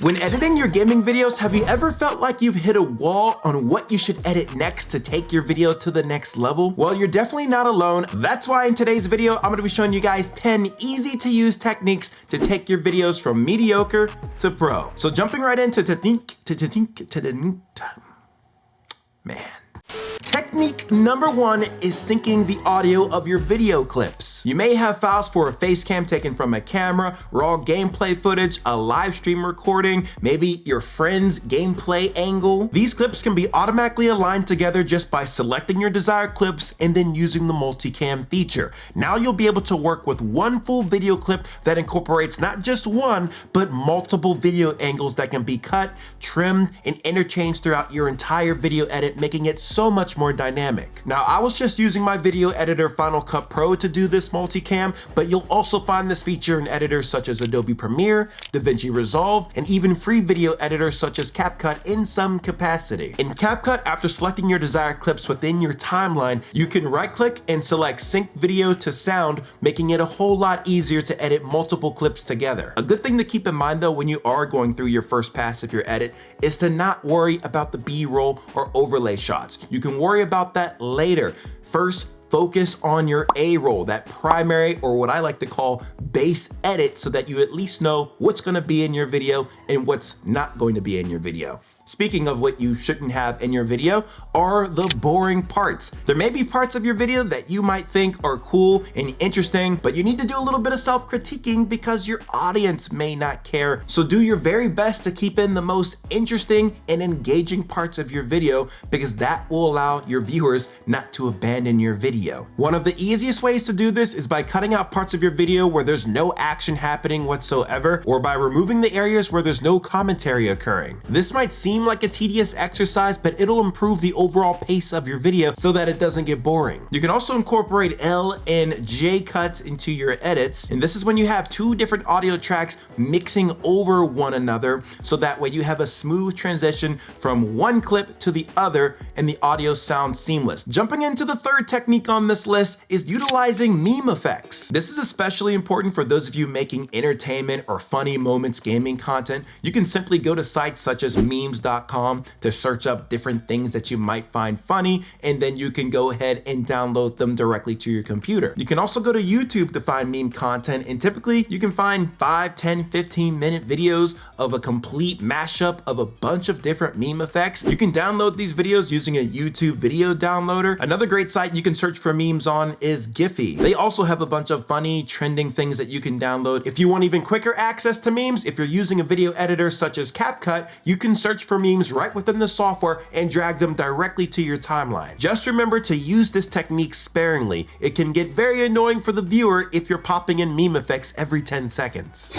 When editing your gaming videos, have you ever felt like you've hit a wall on what you should edit next to take your video to the next level? Well, you're definitely not alone. That's why in today's video, I'm gonna be showing you guys 10 easy to use techniques to take your videos from mediocre to pro. So jumping right into man. Technique number 1 is syncing the audio of your video clips. You may have files for a face cam taken from a camera, raw gameplay footage, a live stream recording, maybe your friend's gameplay angle. These clips can be automatically aligned together just by selecting your desired clips and then using the multicam feature. Now you'll be able to work with one full video clip that incorporates not just one, but multiple video angles that can be cut, trimmed, and interchanged throughout your entire video edit, making it so much more dynamic. Now, I was just using my video editor Final Cut Pro to do this multicam, but you'll also find this feature in editors such as Adobe Premiere, DaVinci Resolve, and even free video editors such as CapCut in some capacity. In CapCut, after selecting your desired clips within your timeline, you can right-click and select Sync Video to Sound, making it a whole lot easier to edit multiple clips together. A good thing to keep in mind though when you are going through your first pass of your edit is to not worry about the B-roll or overlay shots. You can worry about that later. First, focus on your A-roll, that primary, or what I like to call base edit, so that you at least know what's gonna be in your video and what's not going to be in your video. Speaking of what you shouldn't have in your video are the boring parts. There may be parts of your video that you might think are cool and interesting, but you need to do a little bit of self-critiquing because your audience may not care. So do your very best to keep in the most interesting and engaging parts of your video, because that will allow your viewers not to abandon your video. One of the easiest ways to do this is by cutting out parts of your video where there's no action happening whatsoever, or by removing the areas where there's no commentary occurring. This might seem like a tedious exercise, but it'll improve the overall pace of your video so that it doesn't get boring. You can also incorporate L and J cuts into your edits, and this is when you have two different audio tracks mixing over one another, so that way you have a smooth transition from one clip to the other and the audio sounds seamless. Jumping into the third technique on this list is utilizing meme effects. This is especially important for those of you making entertainment or funny moments gaming content. You can simply go to sites such as memes.com to search up different things that you might find funny, and then you can go ahead and download them directly to your computer. You can also go to YouTube to find meme content, and typically you can find 5, 10, 15-minute videos of a complete mashup of a bunch of different meme effects. You can download these videos using a YouTube video downloader. Another great site you can search for memes on is Giphy. They also have a bunch of funny, trending things that you can download. If you want even quicker access to memes, if you're using a video editor such as CapCut, you can search for memes right within the software and drag them directly to your timeline. Just remember to use this technique sparingly. It can get very annoying for the viewer if you're popping in meme effects every 10 seconds.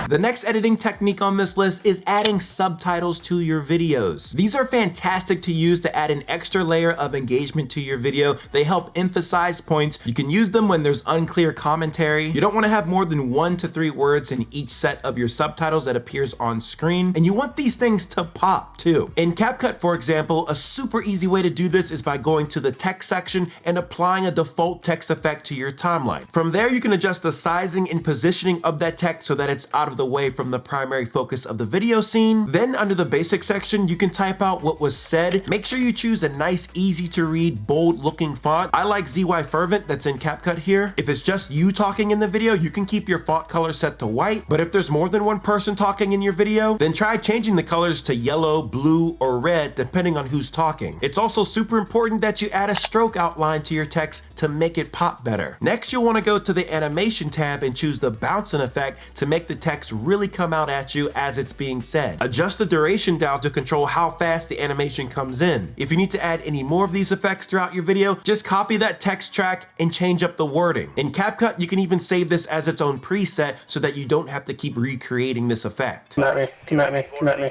The next editing technique on this list is adding subtitles to your videos. These are fantastic to use to add an extra layer of engagement to your video. They help emphasize points. You can use them when there's unclear commentary. You don't want to have more than 1 to 3 words in each set of your subtitles that appears on screen, and you want these things to pop too. In CapCut, for example, a super easy way to do this is by going to the text section and applying a default text effect to your timeline. From there, you can adjust the sizing and positioning of that text so that it's out of the way from the primary focus of the video scene. Then under the basic section, you can type out what was said. Make sure you choose a nice, easy to read, bold looking font. I like ZY Fervent that's in CapCut here. If it's just you talking in the video, you can keep your font color set to white, but if there's more than one person talking in your video, then try changing the colors to yellow, blue, or red, depending on who's talking. It's also super important that you add a stroke outline to your text to make it pop better. Next, you'll want to go to the animation tab and choose the bouncing effect to make the text really come out at you as it's being said. Adjust the duration down to control how fast the animation comes in. If you need to add any more of these effects throughout your video, just copy that text track and change up the wording. In CapCut, you can even save this as its own preset so that you don't have to keep recreating this effect. Come at me, come at me, come at me.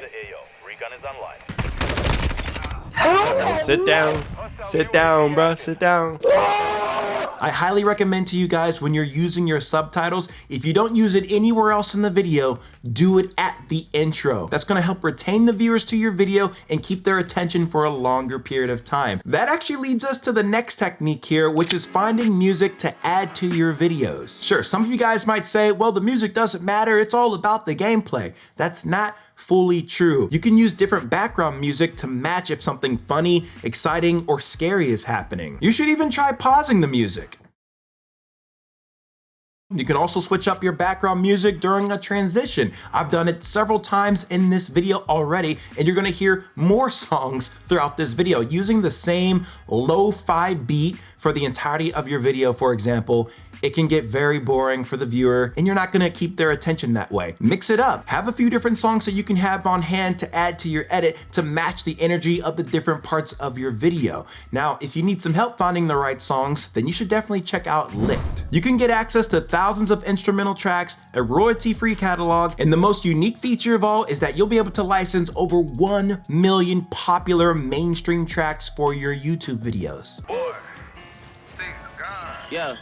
Sit down, bro, sit down. I highly recommend to you guys, when you're using your subtitles, if you don't use it anywhere else in the video, do it at the intro. That's gonna help retain the viewers to your video and keep their attention for a longer period of time. That actually leads us to the next technique here, which is finding music to add to your videos. Sure, some of you guys might say, well, the music doesn't matter, it's all about the gameplay. That's not fully true. You can use different background music to match if something funny, exciting, or scary is happening. You should even try pausing the music. You can also switch up your background music during a transition. I've done it several times in this video already, and you're gonna hear more songs throughout this video using the same lo-fi beat for the entirety of your video, for example. It can get very boring for the viewer, and you're not gonna keep their attention that way. Mix it up. Have a few different songs that you can have on hand to add to your edit to match the energy of the different parts of your video. Now, if you need some help finding the right songs, then you should definitely check out Licked. You can get access to thousands of instrumental tracks, a royalty-free catalog, and the most unique feature of all is that you'll be able to license over 1 million popular mainstream tracks for your YouTube videos. Boy, things are gone. Yeah.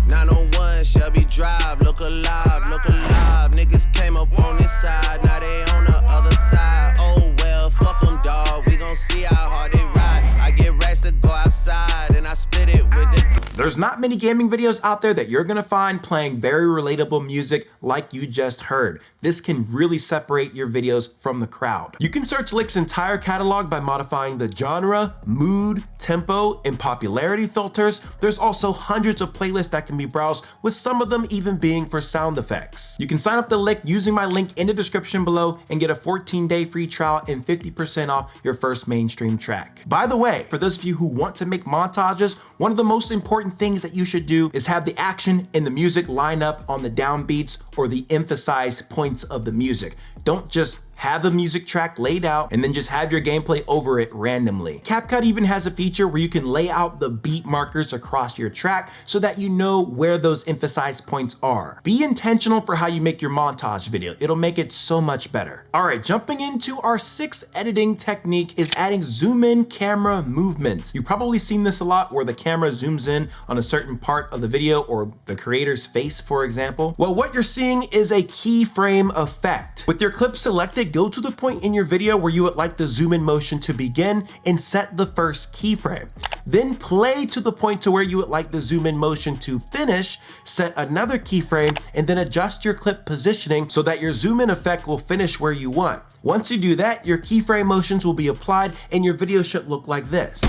901 Shelby Drive, look alive, look alive. Niggas came up on this side, now they on the other side. Oh well, fuck them, dawg. We gon' see how hard they ride. I get racks to go outside, and I split it with the. There's not many gaming videos out there that you're gonna find playing very relatable music like you just heard. This can really separate your videos from the crowd. You can search Lick's entire catalog by modifying the genre, mood, tempo, and popularity filters. There's also hundreds of playlists that can be browsed, with some of them even being for sound effects. You can sign up to Lick using my link in the description below and get a 14-day free trial and 50% off your first mainstream track. By the way, for those of you who want to make montages, one of the most important things that you should do is have the action and the music line up on the downbeats or the emphasized points of the music. Don't just have the music track laid out and then just have your gameplay over it randomly. CapCut even has a feature where you can lay out the beat markers across your track so that you know where those emphasized points are. Be intentional for how you make your montage video. It'll make it so much better. All right, jumping into our 6th editing technique is adding zoom in camera movements. You've probably seen this a lot where the camera zooms in on a certain part of the video or the creator's face, for example. Well, what you're seeing is a keyframe effect. With your clip selected, go to the point in your video where you would like the zoom in motion to begin and set the first keyframe. Then play to the point to where you would like the zoom in motion to finish, set another keyframe, and then adjust your clip positioning so that your zoom in effect will finish where you want. Once you do that, your keyframe motions will be applied and your video should look like this.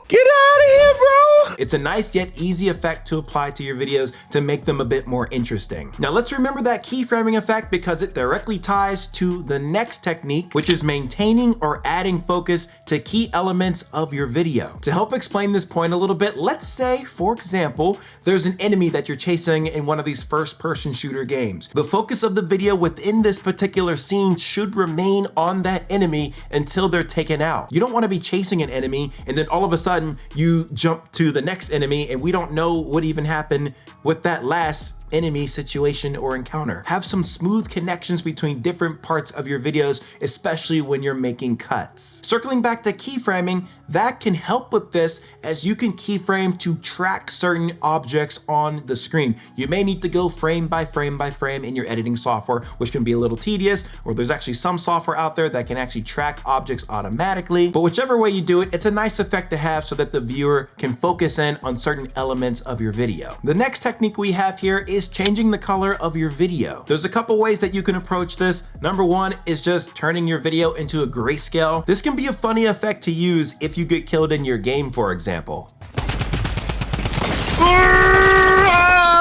Get out of here, bro! It's a nice yet easy effect to apply to your videos to make them a bit more interesting. Now let's remember that keyframing effect because it directly ties to the next technique, which is maintaining or adding focus to key elements of your video. To help explain this point a little bit, let's say, for example, there's an enemy that you're chasing in one of these first-person shooter games. The focus of the video within this particular scene should remain on that enemy until they're taken out. You don't want to be chasing an enemy and then all of a sudden you jump to the next enemy and we don't know what even happened with that last enemy situation or encounter. Have some smooth connections between different parts of your videos, especially when you're making cuts. Circling back to keyframing, that can help with this as you can keyframe to track certain objects on the screen. You may need to go frame by frame by frame in your editing software, which can be a little tedious, or there's actually some software out there that can actually track objects automatically. But whichever way you do it, it's a nice effect to have so that the viewer can focus in on certain elements of your video. The next technique we have here is changing the color of your video. There's a couple ways that you can approach this. Number one is just turning your video into a grayscale. This can be a funny effect to use if you get killed in your game, for example.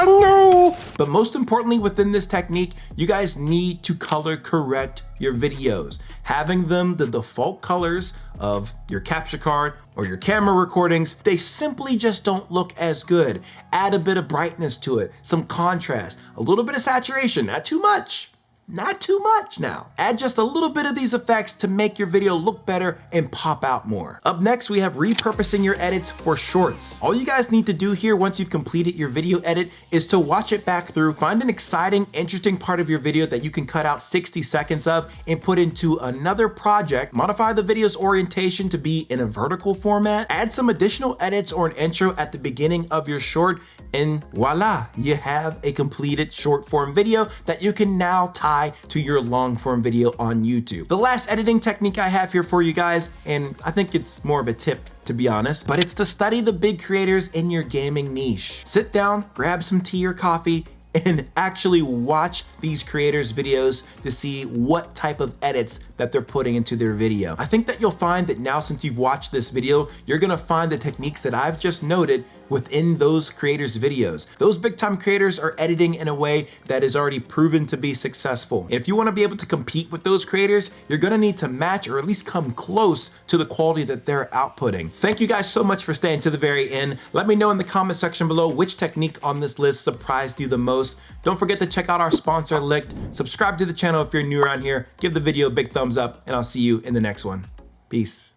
No! But most importantly within this technique, you guys need to color correct your videos. Having them the default colors of your capture card or your camera recordings, they simply just don't look as good. Add a bit of brightness to it, some contrast, a little bit of saturation, not too much. Not too much now. Add just a little bit of these effects to make your video look better and pop out more. Up next, we have repurposing your edits for shorts. All you guys need to do here once you've completed your video edit is to watch it back through, find an exciting, interesting part of your video that you can cut out 60 seconds of and put into another project, modify the video's orientation to be in a vertical format, add some additional edits or an intro at the beginning of your short, and voila, you have a completed short form video that you can now tie to your long form video on YouTube. The last editing technique I have here for you guys, and I think it's more of a tip to be honest, but it's to study the big creators in your gaming niche. Sit down, grab some tea or coffee, and actually watch these creators' videos to see what type of edits that they're putting into their video. I think that you'll find that now, since you've watched this video, you're gonna find the techniques that I've just noted within those creators' videos. Those big time creators are editing in a way that is already proven to be successful. And if you wanna be able to compete with those creators, you're gonna need to match or at least come close to the quality that they're outputting. Thank you guys so much for staying to the very end. Let me know in the comment section below which technique on this list surprised you the most. Don't forget to check out our sponsor Licked. Subscribe to the channel if you're new around here. Give the video a big thumbs up, and I'll see you in the next one. Peace.